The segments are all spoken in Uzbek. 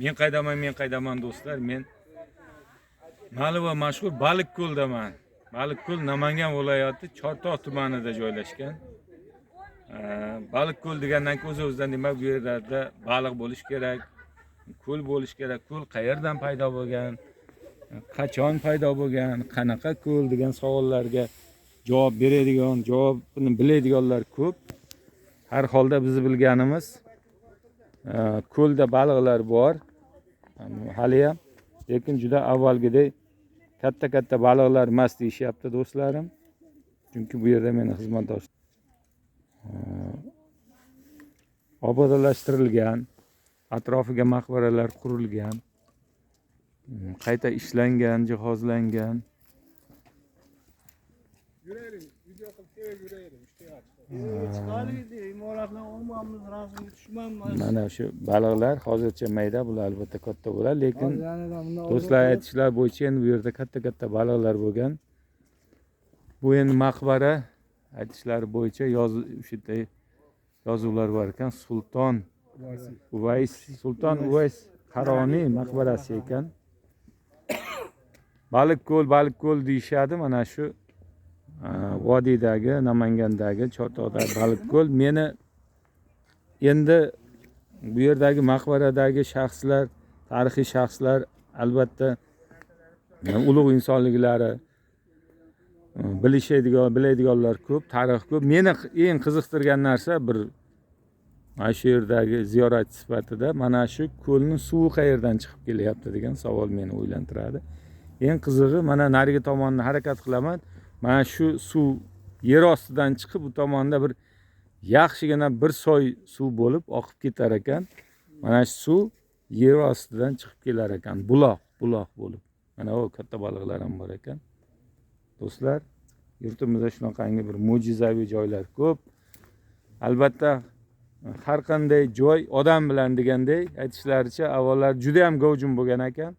Men qaydaman do'stlar. Men ma'lum va mashhur Baliqko'ldaman. Baliqko'l Namangan viloyati Chortoq tumanida joylashgan. Baliqko'l degandan keyin o'z-o'zidan demak bu yerlarda baliq bo'lish kerak, ko'l bo'lish kerak. Ko'l qayerdan paydo bo'lgan, qachon paydo bo'lgan, qanaqa ko'l degan savollarga javob beradigan, javobini biladiganlar ko'p. Har holda biz bilganimiz ko'lda baliqlar bor. Hali ham, lekin juda avvalgidek katta baliqlar emas deyishyapti do'stlarim. Chunki bu yerda meni xizmatdosh obodonlashtirilgan, atrofiga maqbaralar qurilgan, qayta ishlangan, jihozlangan. Yuraylik, video qilib sevib yuraylik, ishlayapti. Imoratni olmamiz, rasmga tushmanmiz. Mana shu baliqlar hozircha mayda, bular albatta katta bo'ladi, lekin do'stlar aytishlari bo'yicha endi bu yerda katta baliqlar bo'lgan. Bu endi maqbara aytishlari bo'yicha o'sha yozuvlar bor ekan. Sulton Uvays Qaroniy maqbarasi ekan. Baliqko'l deyishadi. Mana shu vodiydagi, Namangandagi, Chortoqdagi Baliqko'l. Meni endi bu yerdagi maqbaradagi shaxslar, tarixiy shaxslar albatta ulug' insonliklari biladiganlar ko'p, tarix ko'p. Meni eng qiziqtirgan narsa bir mana shu yerdagi ziyoratchi sifatida mana shu ko'lning suvi qayerdan chiqib kelyapti degan savol meni o'ylantiradi. Eng qizig'i, mana narigi tomonni harakat qilaman. Mana shu suv yer ostidan chiqib bu tomonda bir yaxshigina bir soy suv bo'lib oqib ketar ekan. Mana shu suv yer ostidan chiqib kelar ekan, buloq bo'lib. Mana o katta baliqlar ham bor ekan. Do'stlar, yurtimizda shunaqangi bir mo'jizaviy joylar ko'p. Albatta har qanday joy odam bilan degandek aytishlaricha avvallar juda ham gavjum bo'lgan ekan.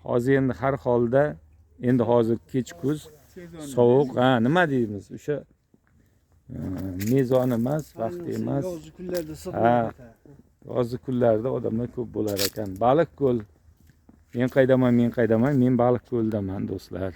Hozir endi har holda hozir kech kuz sovuq, nima deymiz? O'sha mezon emas, vaqti emas. Yozgi kunlarda issiq. Yozgi kunlarda odamlar ko'p bo'lar ekan. Baliqko'l. Men qaydaman. Men Baliqko'ldaman do'stlar.